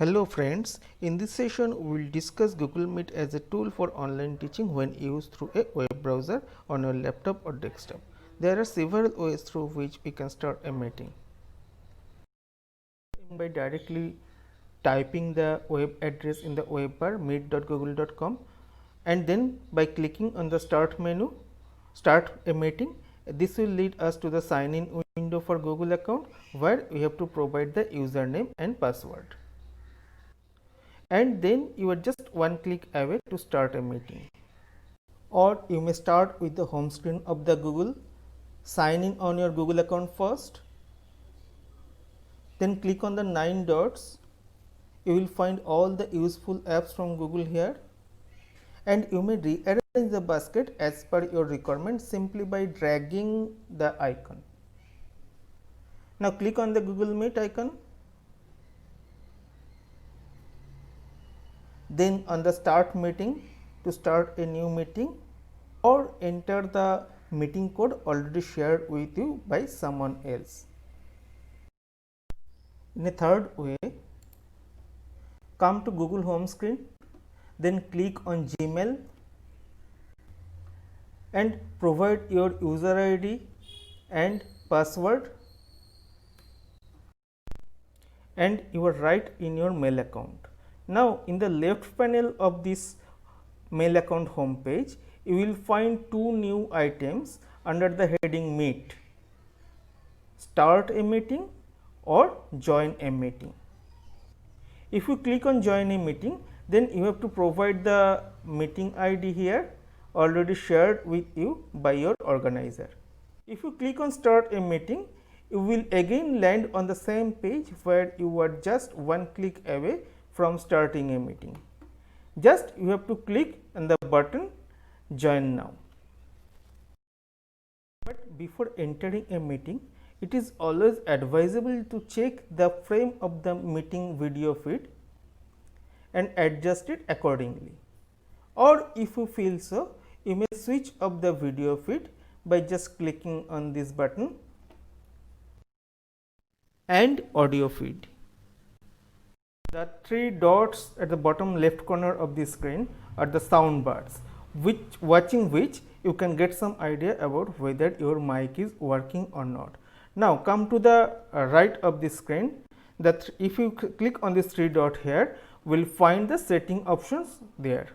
Hello friends, in this session we will discuss Google Meet as a tool for online teaching when used through a web browser on your laptop or desktop. There are several ways through which we can start a meeting. By directly typing the web address in the web bar meet.google.com and then by clicking on the start menu, start a meeting. This will lead us to the sign in window for Google account where we have to provide the username and password. And then you are just one click away to start a meeting. Or you may start with the home screen of the Google, sign in on your Google account first, then click on the 9 dots. You will find all the useful apps from Google here, and you may rearrange the basket as per your requirement simply by dragging the icon. Now click on the Google Meet icon, then on the start meeting to start a new meeting, or enter the meeting code already shared with you by someone else. In a third way, come to Google home screen, then click on Gmail and provide your user ID and password, and you are right in your mail account. Now in the left panel of this mail account home page, you will find two new items under the heading Meet: Start a meeting or Join a meeting. If you click on Join a meeting, then you have to provide the meeting ID here already shared with you by your organizer. If you click on Start a meeting, you will again land on the same page where you are just one click away from starting a meeting. Just you have to click on the button Join now. But before entering a meeting, it is always advisable to check the frame of the meeting video feed and adjust it accordingly. Or if you feel so, you may switch off the video feed by just clicking on this button and audio feed. The three dots at the bottom left corner of the screen are the sound bars, watching which you can get some idea about whether your mic is working or not. Now come to the right of the screen. That if you click on this three dot here, we will find the setting options there.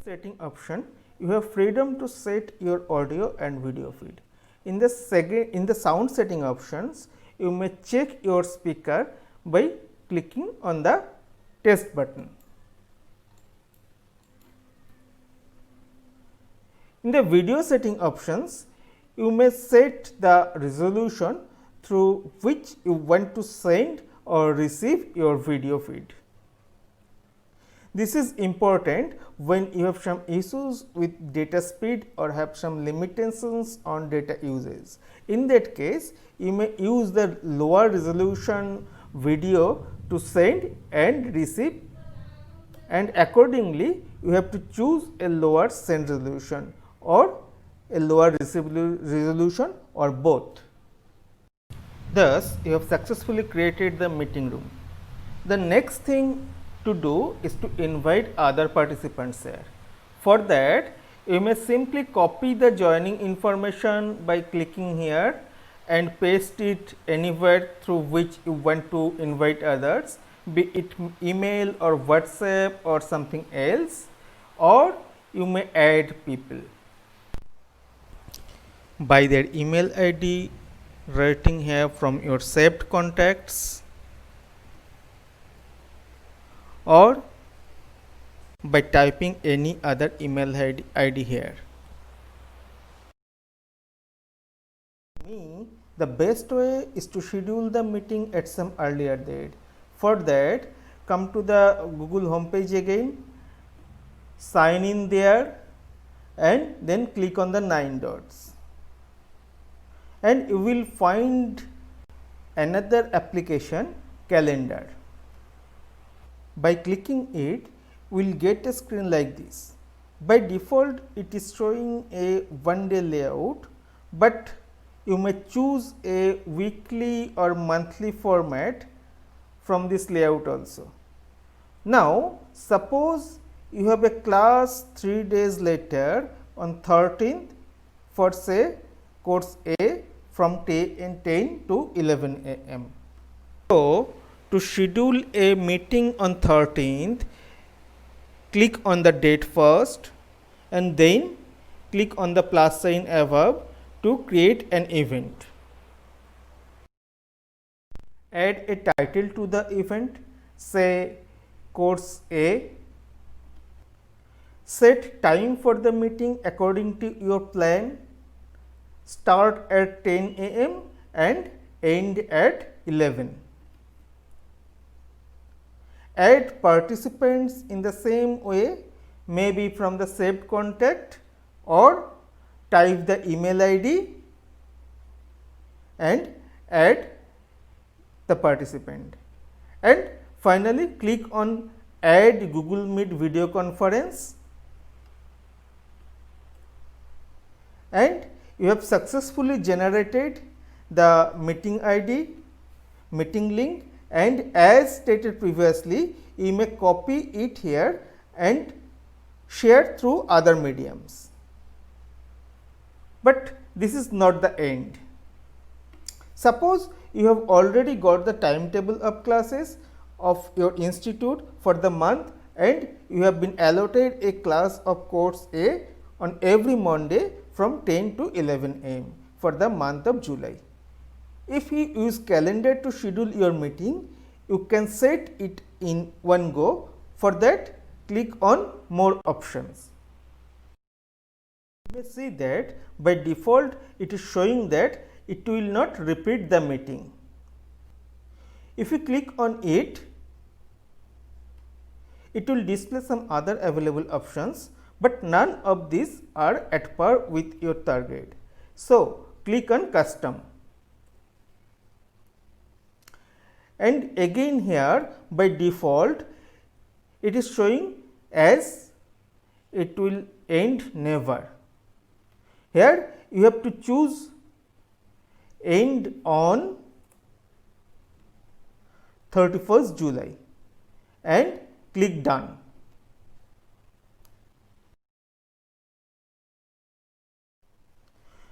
Setting option, you have freedom to set your audio and video feed. In the sound setting options, you may check your speaker by clicking on the test button. In the video setting options, you may set the resolution through which you want to send or receive your video feed. This is important when you have some issues with data speed or have some limitations on data usage. In that case, you may use the lower resolution video to send and receive, and accordingly you have to choose a lower send resolution or a lower receive resolution or both. Thus, you have successfully created the meeting room. The next thing to do is to invite other participants here. For that, you may simply copy the joining information by clicking here and paste it anywhere through which you want to invite others, be it email or WhatsApp or something else, or you may add people by their email ID, writing here from your saved contacts, or by typing any other email ID here. The best way is to schedule the meeting at some earlier date. For that, come to the Google homepage again, sign in there, and then click on the 9 dots. And you will find another application, Calendar. By clicking it, we will get a screen like this. By default, it is showing a one-day layout, but you may choose a weekly or monthly format from this layout also. Now, suppose you have a class 3 days later on 13th for say course A from 10 to 11 a.m. So, to schedule a meeting on 13th, click on the date first and then click on the plus sign above to create an event. Add a title to the event, say course A. Set time for the meeting according to your plan. Start at 10 a.m. and end at 11. Add participants in the same way, maybe from the saved contact, or type the email ID and add the participant. And finally, click on add Google Meet video conference, and you have successfully generated the meeting ID, meeting link, and as stated previously, you may copy it here and share through other mediums. But this is not the end. Suppose you have already got the timetable of classes of your institute for the month and you have been allotted a class of course A on every Monday from 10 to 11 am for the month of July. If you use calendar to schedule your meeting, you can set it in one go. For that, click on more options. You may see that by default it is showing that it will not repeat the meeting. If you click on it, it will display some other available options, but none of these are at par with your target. So, click on custom. And again here by default it is showing as it will end never. Here you have to choose end on 31st July and click done.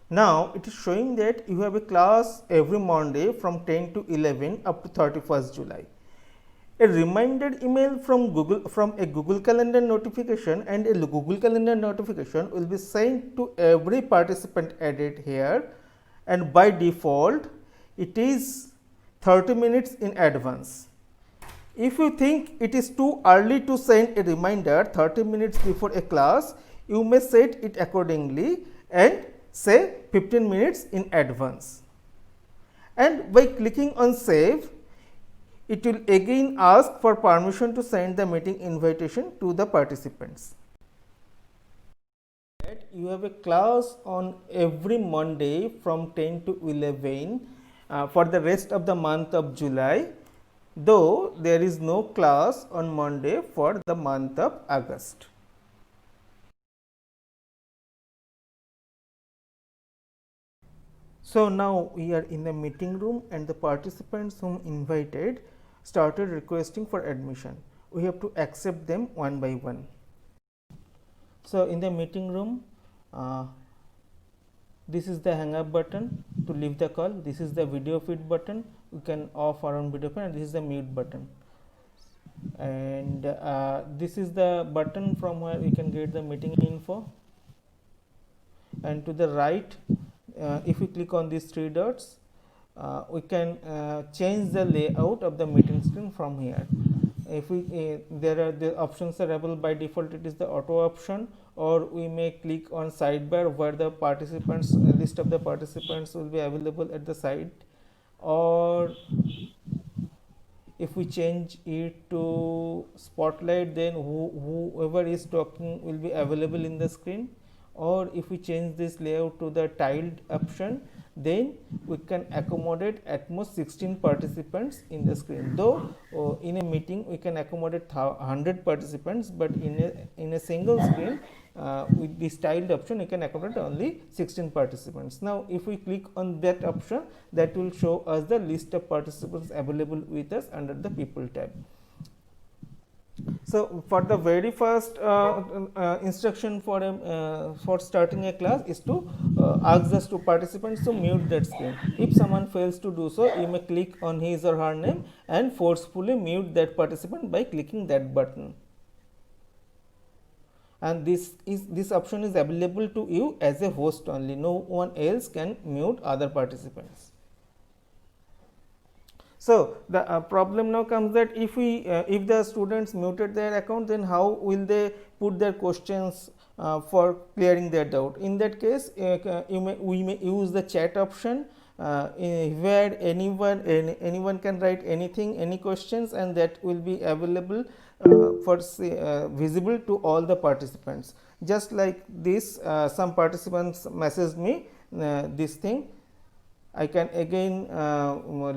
Now, it is showing that you have a class every Monday from 10 to 11 up to 31st July. A reminder email from a Google Calendar notification and a Google Calendar notification will be sent to every participant added here, and by default it is 30 minutes in advance. If you think it is too early to send a reminder 30 minutes before a class, you may set it accordingly and say 15 minutes in advance. And by clicking on save, it will again ask for permission to send the meeting invitation to the participants. You have a class on every Monday from 10 to 11 for the rest of the month of July, though there is no class on Monday for the month of August. So, now we are in the meeting room and the participants whom invited started requesting for admission. We have to accept them one by one. So, in the meeting room, this is the hang up button to leave the call, this is the video feed button, we can off or on video feed, and this is the mute button, and this is the button from where we can get the meeting info. And to the right, if we click on these three dots, we can change the layout of the meeting screen from here. If we there are the options are available by default, it is the auto option, or we may click on sidebar where the participants list of the participants will be available at the side, or if we change it to spotlight, then whoever is talking will be available in the screen. Or if we change this layout to the tiled option, then we can accommodate at most 16 participants in the screen. Though in a meeting we can accommodate 100 participants, but in a single screen with this tiled option you can accommodate only 16 participants. Now if we click on that option, that will show us the list of participants available with us under the people tab. So for the very first instruction for starting a class is to ask the two participants to mute that screen. If someone fails to do so, you may click on his or her name and forcefully mute that participant by clicking that button. And this option is available to you as a host only. No one else can mute other participants. So the problem now comes that if the students muted their account, then how will they put their questions for clearing their doubt? In that case, we may use the chat option where anyone can write anything, any questions, and that will be available visible to all the participants. Just like this, some participants messaged me this thing. I can again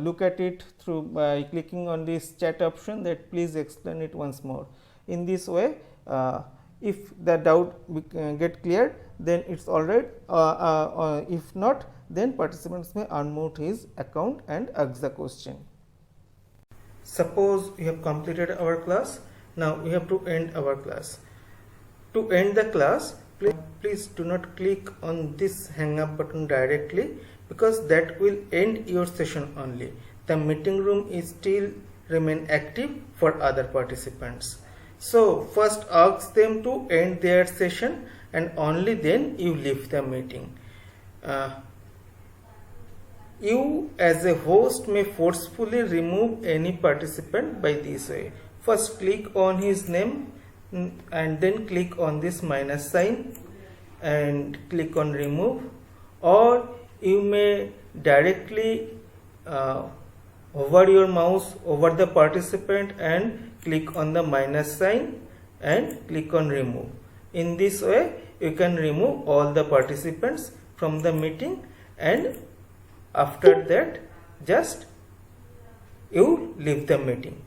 look at it through by clicking on this chat option, that please explain it once more. In this way, if the doubt get cleared, then it's all right. If not, then participants may unmute his account and ask the question. Suppose we have completed our class. Now we have to end our class. To end the class, please do not click on this hang up button directly, because that will end your session only. The meeting room is still remain active for other participants. So first ask them to end their session and only then you leave the meeting. You as a host may forcefully remove any participant by this way. First click on his name and then click on this minus sign and click on remove, or you may directly hover your mouse over the participant and click on the minus sign and click on remove. In this way you can remove all the participants from the meeting, and after that just you leave the meeting.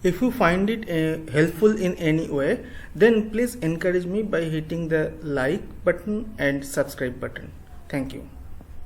If you find it helpful in any way, then please encourage me by hitting the like button and subscribe button. Thank you.